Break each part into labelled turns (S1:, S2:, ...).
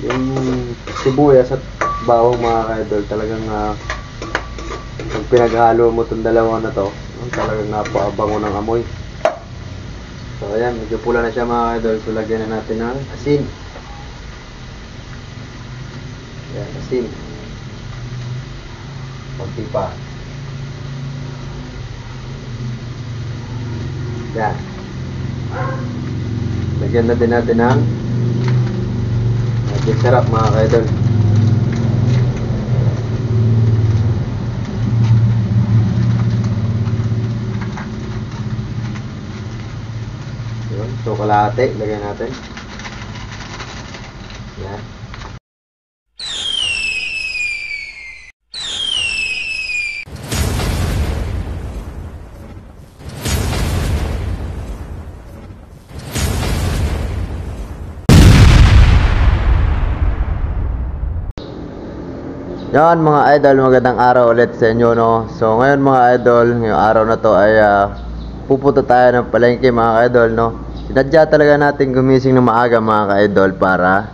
S1: Yung sibuyas at bawang mga ka-idol, talagang pag pinaghalo mo itong dalawa na to, talagang napakabango ng amoy. So ayan, medyo pula na siya mga ka-idol. So lagyan na natin ng asin. Ayan, asin. Konti pa. Ayan. Lagyan na din natin ng medyo sarap mga ka-idol. So kalahati, lagyan natin. Yan. Yan mga idol, magandang araw ulit sa inyo, no. So ngayon mga idol, ngayong araw na to ay pupunta tayo ng palengke mga idol, no. Sinadya talaga natin gumising ng maaga mga ka-idol para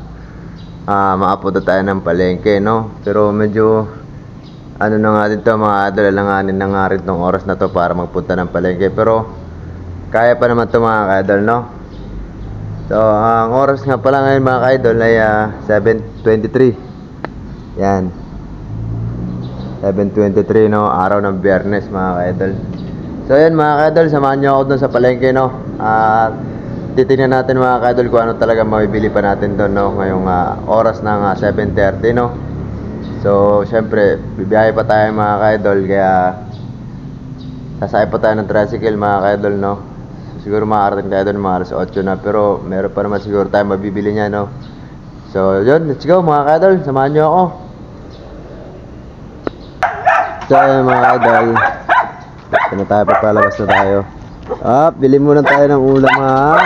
S1: makapunta tayo ng palengke, no. Pero medyo ano na nga din to mga idol, alanganin na nga rin tong oras na to para magpunta ng palengke. Pero kaya pa naman to mga ka-idol, no. So ang oras nga pala ngayon mga ka-idol ay 7:23. Yan, 7:23, no, araw ng Biyernes mga ka-idol. So yan mga ka-idol, samahan nyo ako dun sa palengke, no. At titingnan natin mga ka-idol kung ano talaga mabibili pa natin doon, no, ngayong oras ng 7:30, no. So syempre bibiyahe pa tayo mga ka-idol, kaya sasakay pa tayo ng tricycle mga ka-idol, no. Siguro makakarating tayo doon mga alas 8 na, pero meron pa naman siguro tayo mabibili niya, no. So yun, let's go mga ka-idol, samahan nyo ako. So yun mga ka-idol, na tayo, papalabas na tayo. Bili muna tayo ng ulam ha.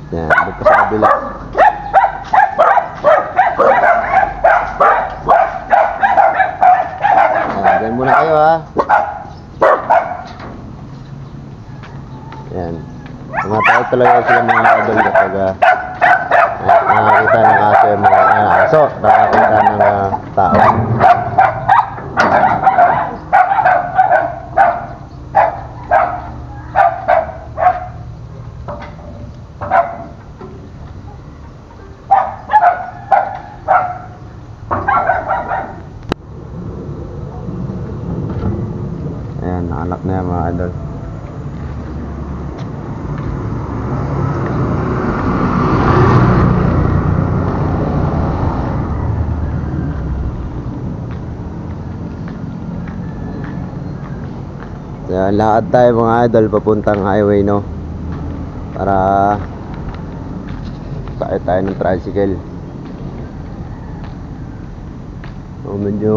S1: Yan, doon pa sa kabila. Yan muna kayo ha. Yan, tumatawag talaga sila mga idol kapag nakakita ng aso yung mga aso, nakakita ng tao. Ayan, anak na yan mga idol. Kaya lakad tayo mga idol papuntang highway, no, para sakay tayo ng tricycle. So medyo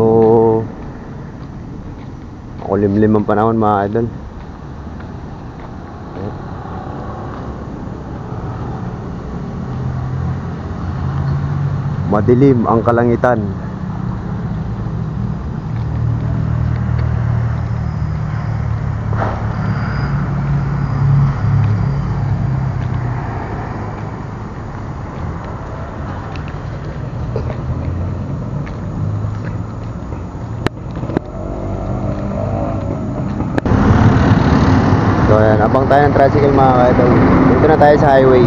S1: makulimlim ang panahon mga idol. Madilim ang kalangitan. So ayan, abang tayo ng tricycle mga ka-idol. Dito na tayo sa highway.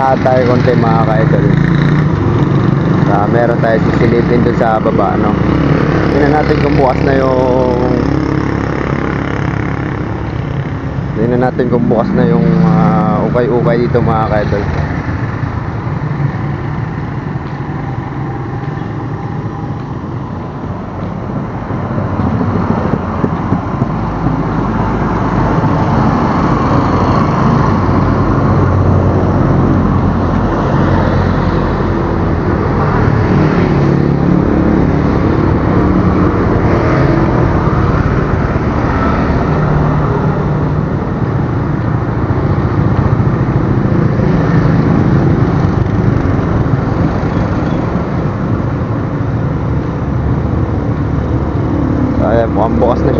S1: Lahat tayo konti mga ka-idol. Meron tayo sisilipin doon sa baba, no. Tingnan natin kung bukas na yung ukay-ukay dito mga ka-idol.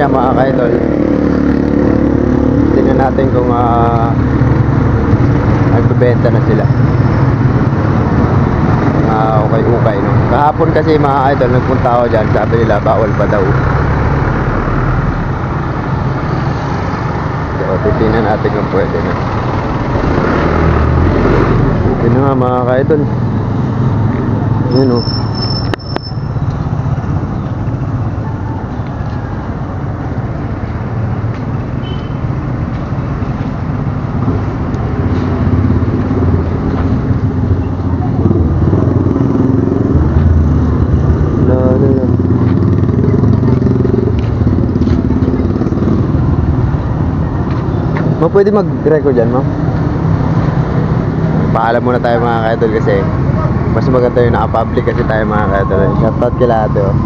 S1: niya mga ka-idol. Tingnan natin kung nagbebenta na sila. Okay, no? Kahapon kasi mga idol, nagpunta ako dyan, sabi nila bawal pa daw. So titingnan natin kung pwede na. Ito na nga mga ka-idol. Yun o. Pwede mag-record dyan, ma'am? Paalam muna tayo mga ka-idol kasi mas maganda yung naka-public kasi tayo mga ka-idol. Shoutout kila ate, oh.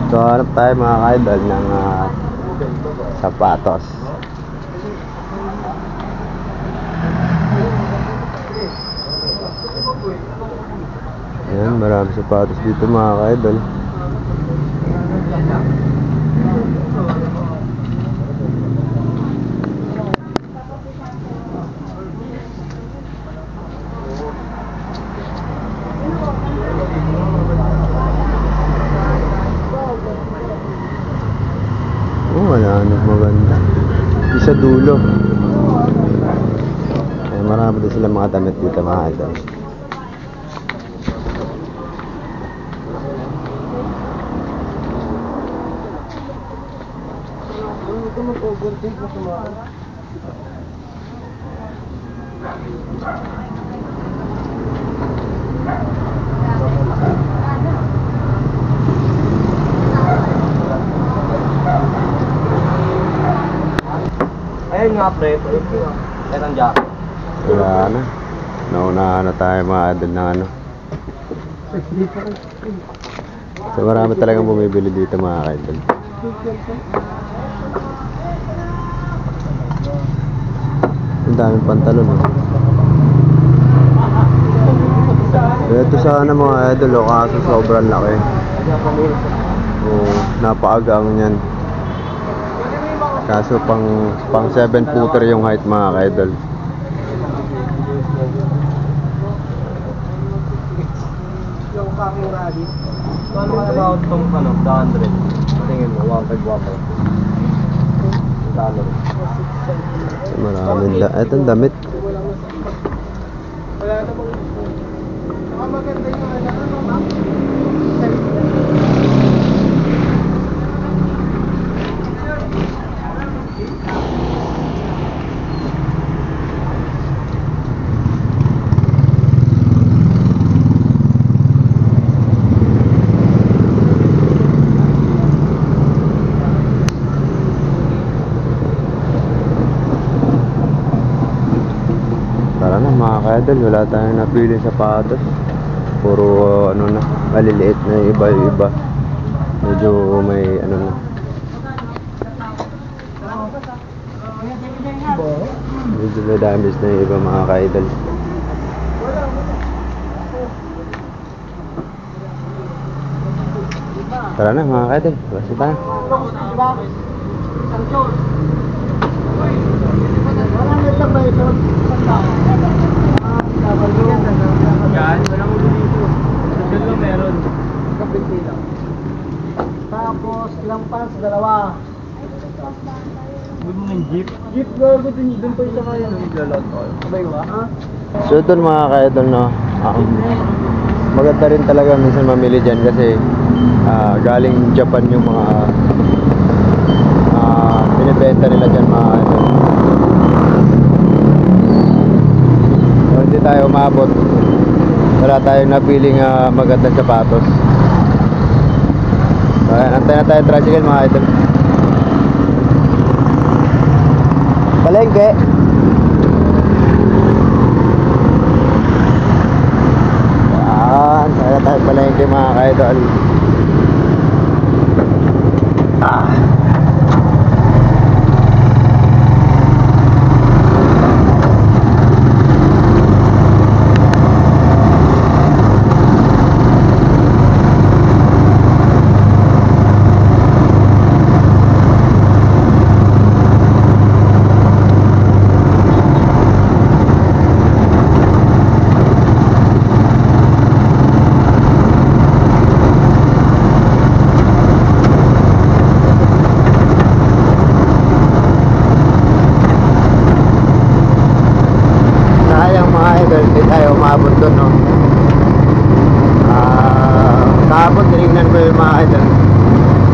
S1: So hanap tayo mga ka-idol ng sapatos. Ayan, marami sapatos dito mga ka-idol. Oh, wala na maganda. Isa dulo. Ayan, marami din sila mga damit dito mga ka-idol.
S2: Ayun nga pre, metang jacket.
S1: Wala na. Naunahan na tayo mga idol ng ano. So marami talagang bumibili dito mga idol. Ang daming pantalon, oh. Ito sana mga idol, oh, kaso sobrang laki. Oh, napaagang yan. Kaso pang 7 footer yung height mga idol.
S2: Yung packing ready. Paano ka about itong ano, 100? Tingin mo, 1.5 $1.
S1: So, maraming etong damit.
S2: Wala namang maganda yung ano, ma'am.
S1: Tara na mga ka-idol, wala tayong napili sapatos. Puro ano na, maliliit na iba-iba. Medyo may ano na. Medyo may damage na yung iba mga ka-idol. Tara na mga ka-idol, basta tayo.
S2: Yan, walang ulo dito. Doon lang meron. Kapit lang. Tapos, ilang pants, dalawa. Huwag mo ng jeep. Jeep, gago din. Doon pa isa kaya nung ilalot ko. Sabay ko ba? Ha?
S1: So ito mga ka-idol, no, maganda rin talaga minsan mamili dyan kasi galing Japan yung mga binibenta nila dyan mga ka-idol. So hindi tayo umabot, wala tayong napiling magandang sapatos. So ayan, antay na tayo tricycle mga idol. Palengke. Ayan, saya tayo palengke mga ka-idol.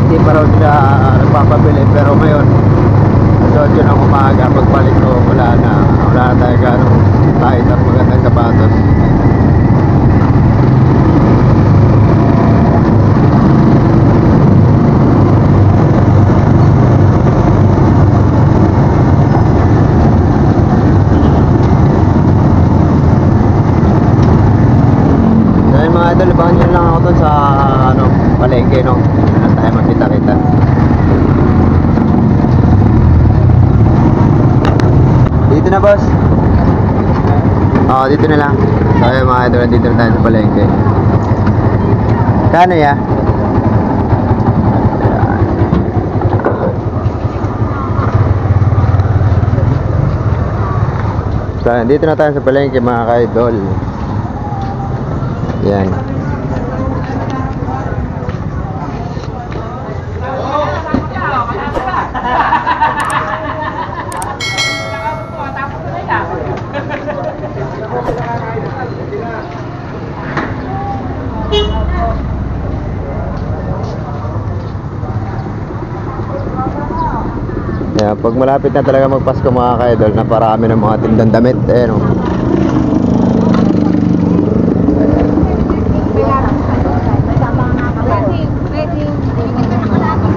S1: hindi pa raw sila nagpapabili, pero ngayon alas 8 ng umaga, pagbalik ko wala na tayo ganong kahit ang magandang sapatos. Idol, abangan nyo lang ako dun sa palengke, no? Na tayo magkita-kita. Dito na, boss. Oo, dito na lang. Tayo mga idol, dito na tayo sa palengke. Kano ya? So, dito na tayo sa palengke mga ka-idol. Yan. Yeah, pag malapit na talaga magpasko mga ka-idol, naparami ng mga tindang damit, no?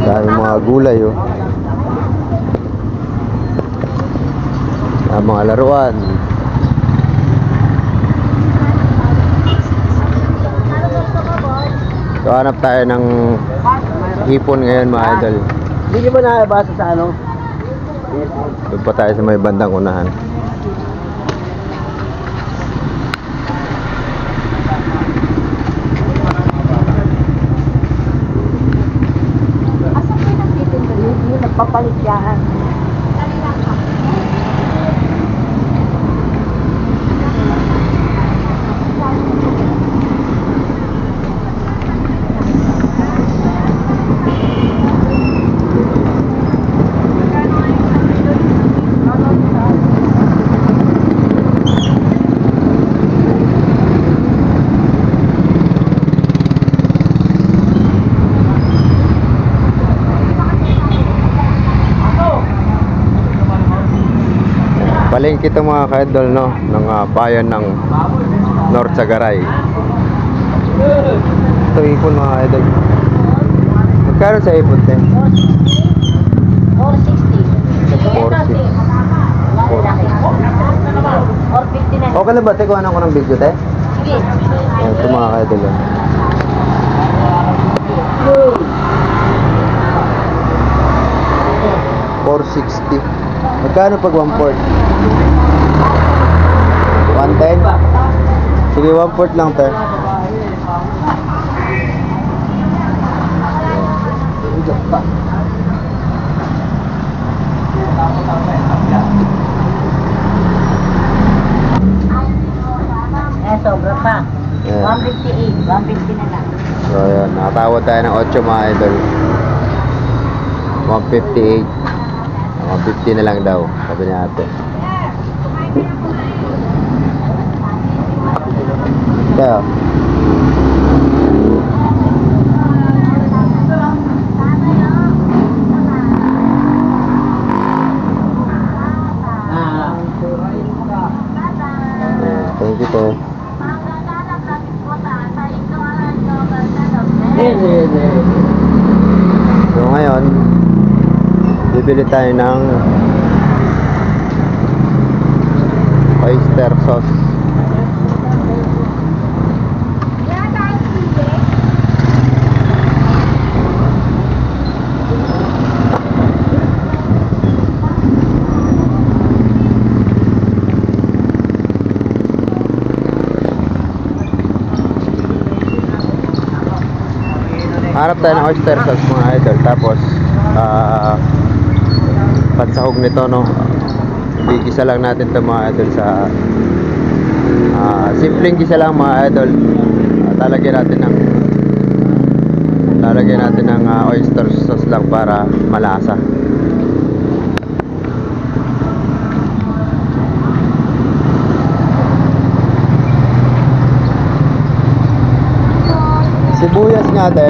S1: Daming mga gulay, oh. Mga laruan. So hanap tayo ng hipon ngayon mga idol.
S2: Hindi nyo ba nakabasa sa ano?
S1: Doon pa tayo sa may bandang unahan.
S3: Asan kayo nagtitinda yun? Yung nagpapalit yan.
S1: Palengke ito mga ka-idol, no? Ng bayan ng North Sagaray. Ito ipon mga idol. Magkano sa ipon, te?
S3: 460. 460.
S1: Okay lang ba, te? Kuhanan ko ng video, te?
S3: Sige.
S1: Ito mga ka-idol, no? 460. Magkano pag 1/4? 110? Sige, 1/4 lang, te.
S3: Sobra pa.
S1: Yeah.
S3: 158. 150 na lang.
S1: So, ayan. Nakatawad tayo ng 8 mga idol. 158. 150 na lang daw, sabi ni ate. Kaya thank you, te. So ngayon, bibili tayo ng oyster sauce. Hanap tayo ng oyster sauce mga idol. Tapos pansahog nito, no? Gigisa lang natin ito mga idol sa simpleng gisa lang mga idol. Lalagyan natin ng oyster sauce lang para malasa. Sibuyas nga, te.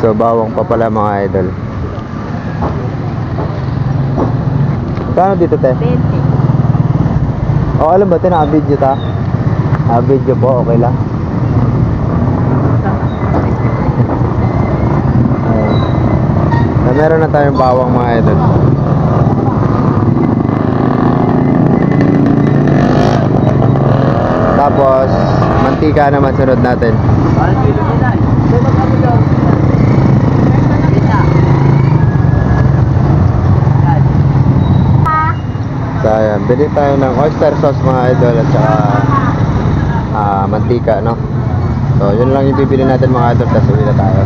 S1: So, bawang pa pala mga idol. Kano dito, te?
S3: 20.
S1: O, alam ba, te, naka-video ta? Video po, okay lang. Na meron na tayong bawang mga idol. Tapos, mantika naman sunod natin.
S2: Parang kilo nila eh.
S1: So, ayan, bili tayo ng oyster sauce mga idol at saka mantika, no? So, yun lang yung bibili natin mga idol, tapos uwi na tayo.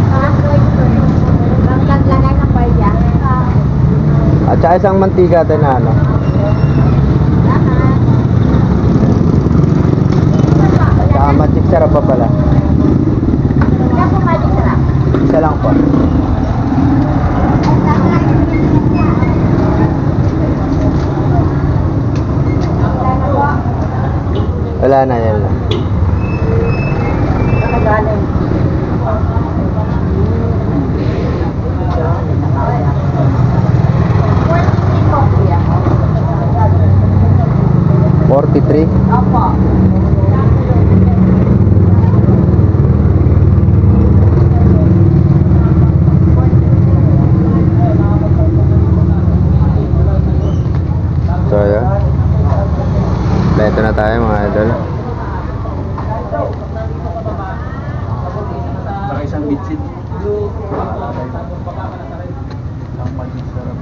S1: At saka isang mantika tayo na ano. At saka magic sarap pa pala. Isa lang po. Wala na, yan lang. $43.
S3: Opo.
S1: So, ayan. Beto na tayo mga idol.
S2: Saka isang bitsit. Ang maging sarap.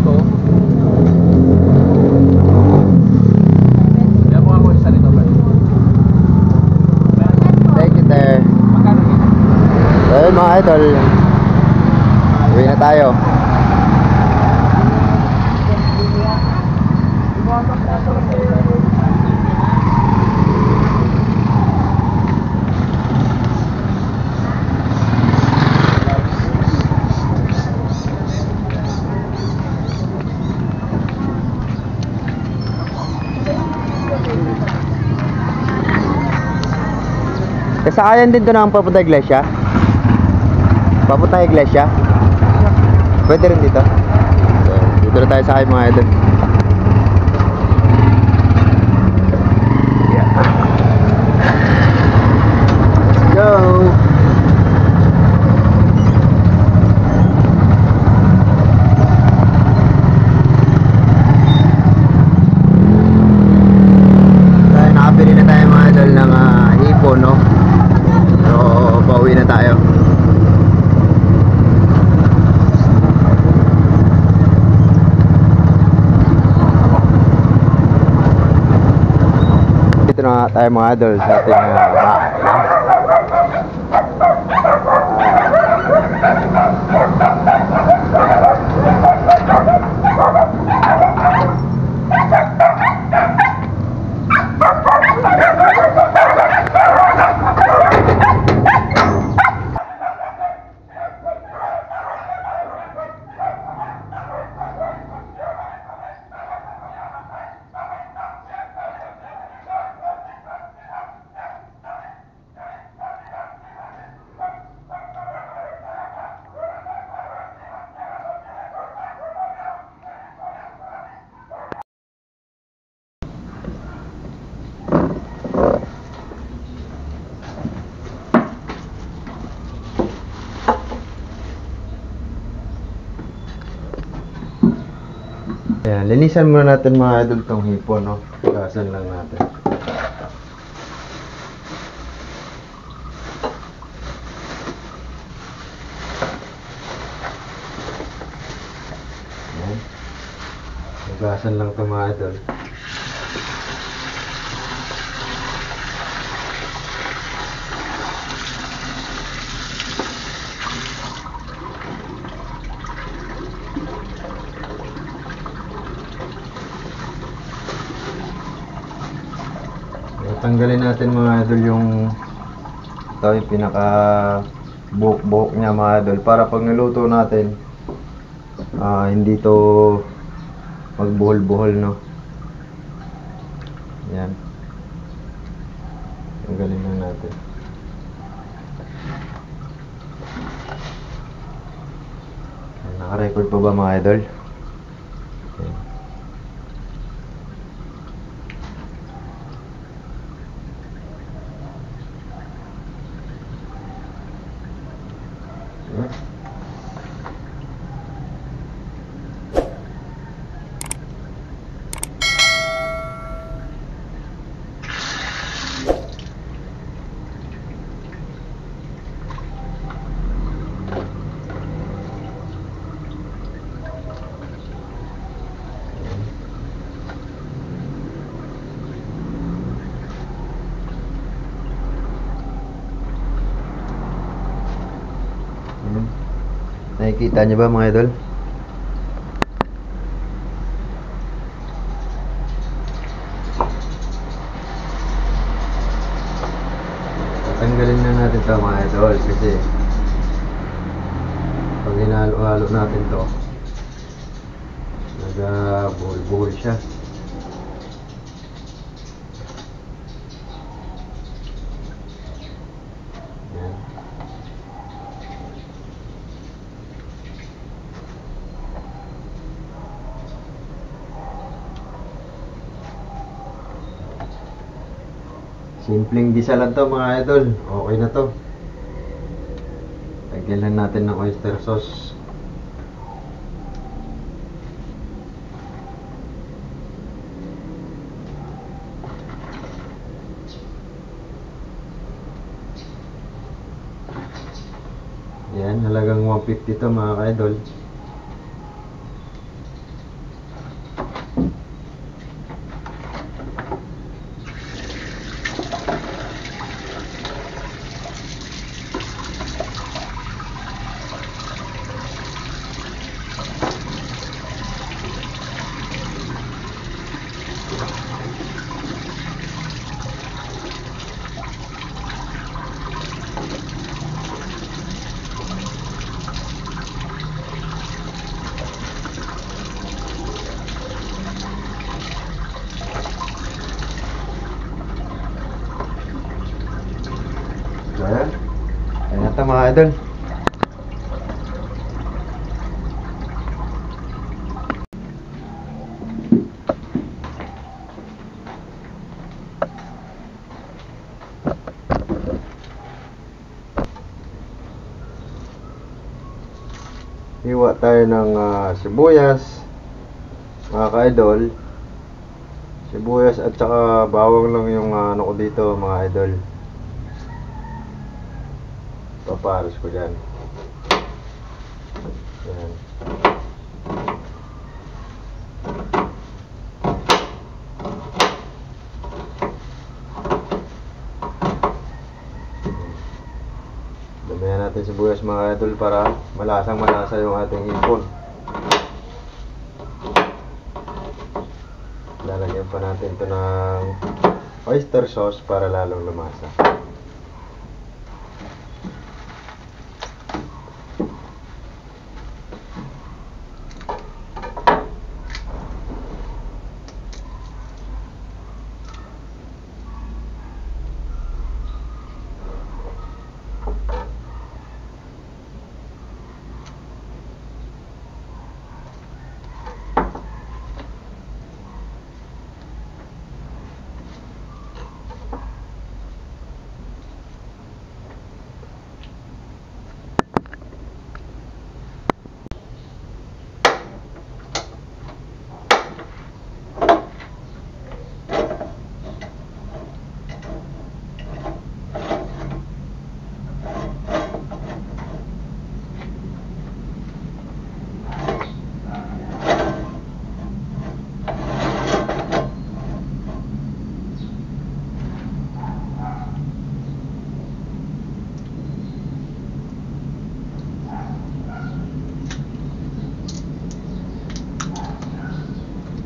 S2: Ito. Kaya mo ako isa nito ba?
S1: Thank you, te.
S2: Magkano nito?
S1: So, ayun mga idol. Uwi na tayo. Kasakayan din to ng papunta iglesia. Papunta iglesia. Pwede rin dito. So, dito na tayo sa akin mga idol. Yeah. Go! Tayo, nakabili na tayo mga idol ng hipon, no? So, pauwi na tayo. Dito na tayo mga idol sa ating bahay. Ayan, linisan muna natin mga idol tong hipon, no? Gasan lang natin. Ayan. Gasan lang to mga idol. Tanggalin natin mga idol yung ito yung pinaka buhok-buhok niya mga idol para pag niluto natin hindi to magbuhol-buhol, no. Yan. Tanggalin lang natin. Naka-record pa ba mga idol? Okay. Nakikita niyo ba mga idol? Tatanggalin na natin ito mga idol kasi pag hinalo-halo natin to nag-buhol-buhol siya. Yan. Simpleng gisa lang to mga idol. Okay na to. Lagyan lang natin ng oyster sauce. Yan, halagang 150 to mga idol. Ayan. Ayan na ito mga idol. Hiwa tayo ng sibuyas mga ka-idol. Sibuyas at saka bawang lang yung ano ko dito mga idol. Paparos ko dyan. Yan. Damihan natin sibuyas mga idol para malasang malasa yung ating hipon. Lalagyan pa natin ito ng oyster sauce para lalong lumasa.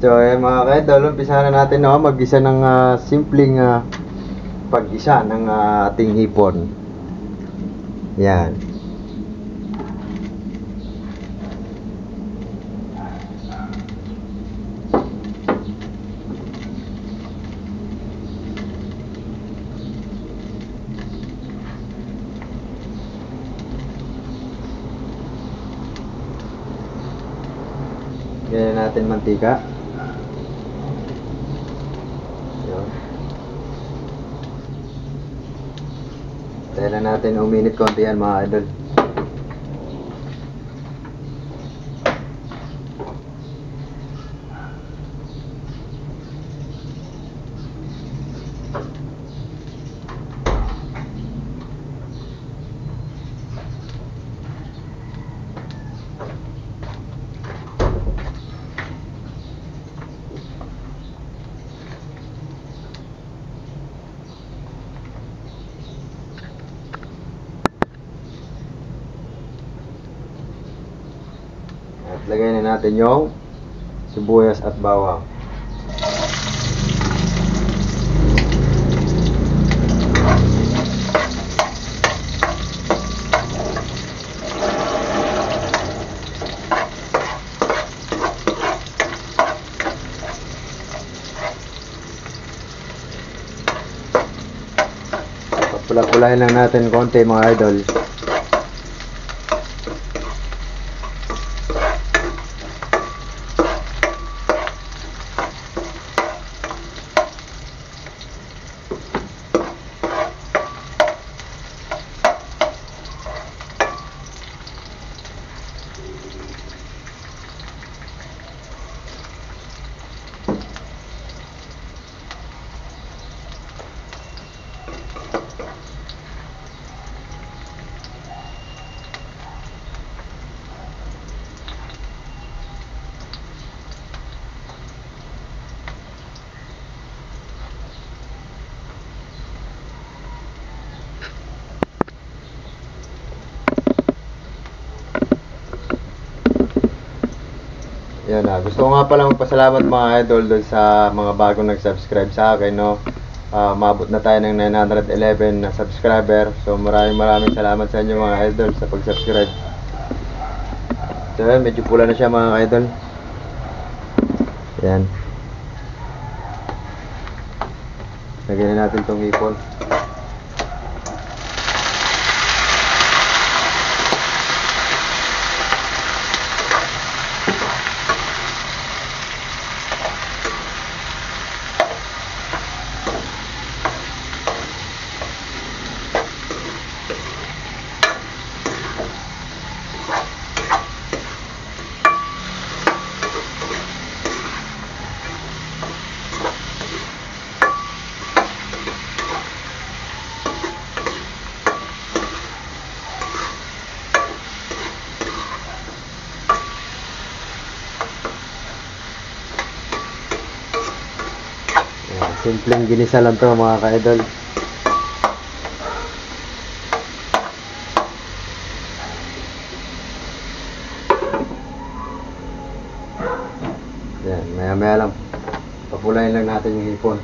S1: So mga ka-idol, umpisa na natin mag-gisa ng simpleng pag-gisa ng ating hipon. Yan. natin mantika. Yun. Tayo lang natin uminit konti yan mga idol. At lagay na natin yung sibuyas at bawang. Pula-pulahin lang natin konti mga idol. Yan na. Gusto ko nga pala magpasalamat mga idol doon sa mga bagong nag-subscribe sa akin, no. Maabot na tayo ng 911 na subscriber. So maraming salamat sa inyo mga idol sa pag-subscribe. So yan, medyo pula na siya mga idol. Yan. Lagyan na natin tong hipon. Simpleng ginisa lang to mga ka-idol. Yan, maya-maya lang. Papulayin lang natin yung hipon.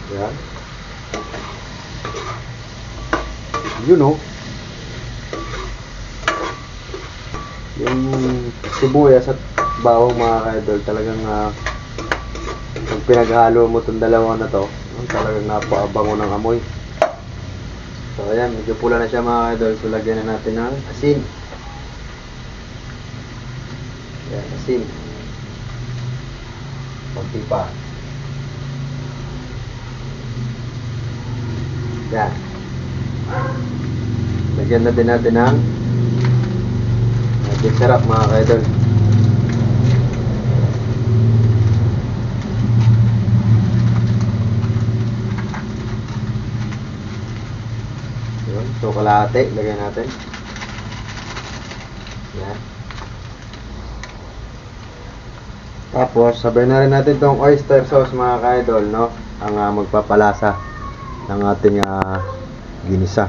S1: Yan. Yun o. Yung sibuyas at bawang mga ka-idol, talagang pag pinaghalo mo itong dalawa na to, talagang napabango ng amoy. So ayan, medyo pula na siya mga ka-idol. So lagyan na natin ng asin. Yan, asin. Konti pa. Yan. Lagyan na din natin ng medyo sarap mga ka-idol. Yun. So So, kalahati, lagay natin. Yan. Tapos, sabay na rin natin itong oyster sauce mga ka-idol, no? Ang magpapalasa ng ating ginisa.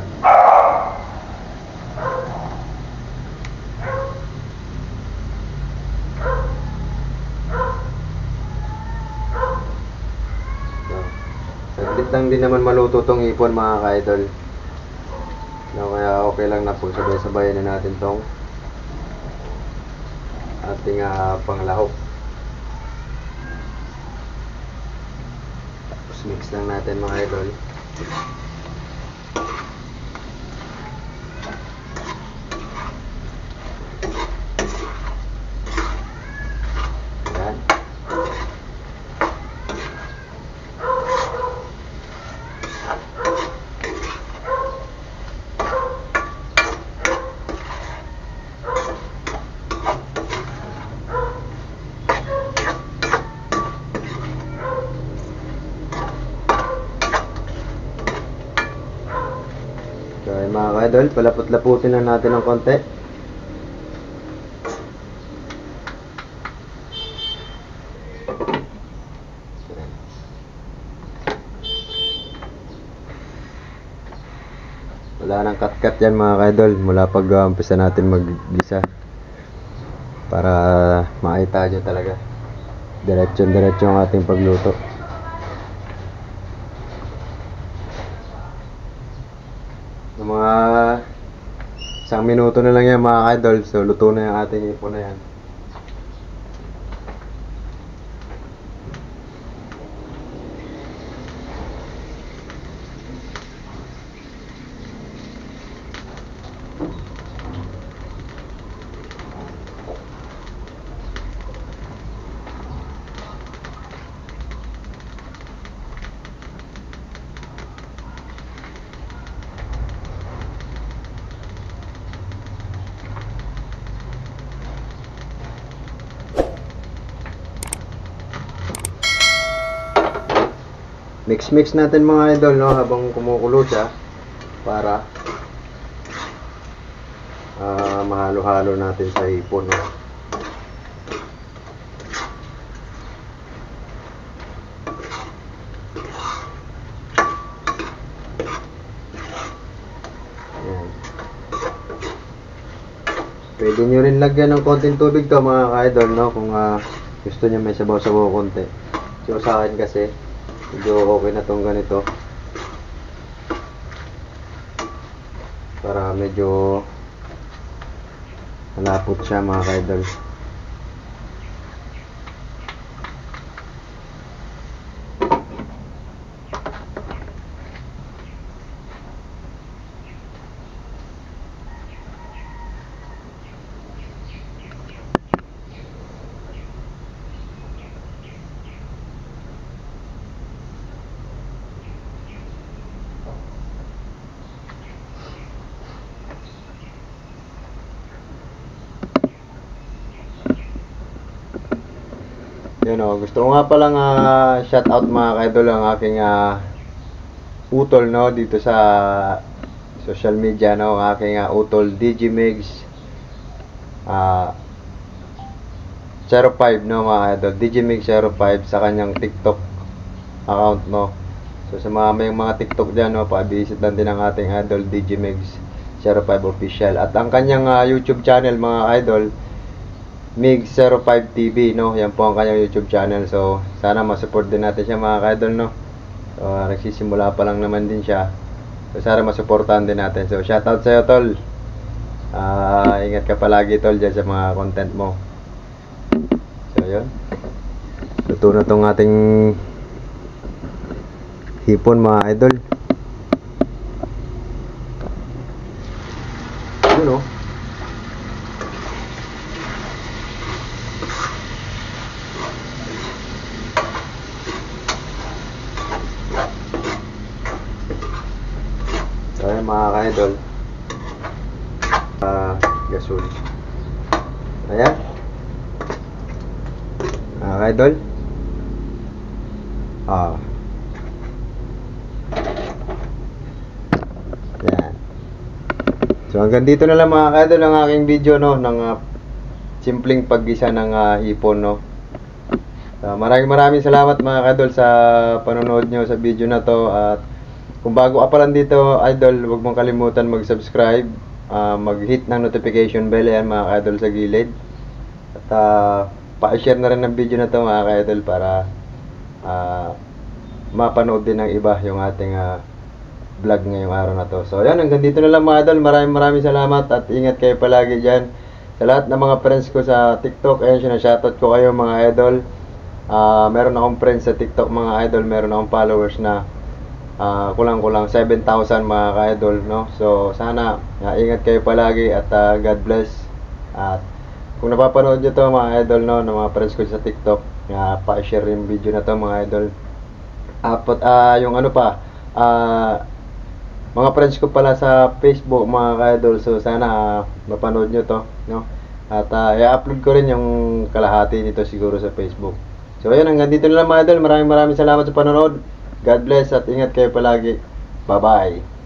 S1: Saglit lang din naman maluto tong hipon mga ka-idol. No, kaya okay lang na po sabay-sabayan na natin tong ating panglahok. Tapos mix lang natin mga idol. Yan. Okay, mga ka-idol, palapot-laputin na natin ng konti. Wala nang cut-cut yan mga ka-idol mula pag umpisa natin mag-gisa. Para makita nyo talaga. Diretso-diretso ang ating pagluto. Mga 1 minuto na lang yan mga ka-idol. So luto na yung ating hipon na yan. Mix natin mga idol, no, habang kumukulo siya para mahalo-halo natin sa hipon, no. Ayan. Pwede nyo rin lagyan ng konting tubig to mga ka-idol, no, kung gusto nyo may sabaw-sabaw konti. So sa akin kasi medyo okay na tong ganito para medyo malapot siya mga ka-idol. Yun o, gusto ko nga palang shout out mga ka-idol ang aking utol, no, dito sa social media, no, ang aking utol Digimigs 05, no mga idol, Digimigs 05 sa kanyang TikTok account, no. So sa may mga TikTok dyan, no, pa-visit lang din ang ating idol Digimigs 05 official, at ang kanyang YouTube channel mga idol, Mig 05 TV, no? Yan po ang kanyang YouTube channel. So, sana ma-support din natin siya mga ka-idol, no? So, nagsisimula pa lang naman din siya. So, sana ma-supportahan din natin. So, shoutout sa'yo, tol. Ingat ka palagi, tol, dyan sa mga content mo. So, yun. Luto na tong ating hipon mga idol. Yun, no? So ayan mga ka-idol, gasol. Ayan mga ka-idol, ayan. So hanggang dito na lang mga ka-idol ang aking video no ng simpleng paggisa ng hipon no. Maraming salamat mga ka-idol sa panonood nyo sa video na to, at kung bago ka pa lang dito idol, huwag mong kalimutan mag-subscribe, mag-hit ng notification bell yan mga ka-idol sa gilid, at pa-share na rin ng video na to mga ka-idol para mapanood din ng iba yung ating vlog ngayong araw na to. So yan, hanggang dito na lang mga idol. Maraming salamat at ingat kayo palagi dyan. Sa lahat ng mga friends ko sa TikTok, ayun, sinashoutout ko kayo mga idol. Meron akong friends sa TikTok mga idol, meron akong followers na kulang-kulang 7,000 mga ka-idol no. So sana ingat kayo palagi at God bless. At kung napapanood nyo to mga idol no, ng mga friends ko sa TikTok, pa-share yung video na to mga idol. Yung ano pa, mga friends ko pala sa Facebook mga ka-idol, so sana mapanood nyo to no. At i-upload ko rin yung kalahati nito siguro sa Facebook. So ayun, hanggang dito na lang mga idol. Maraming salamat sa panonood. God bless at ingat kayo palagi. Bye bye.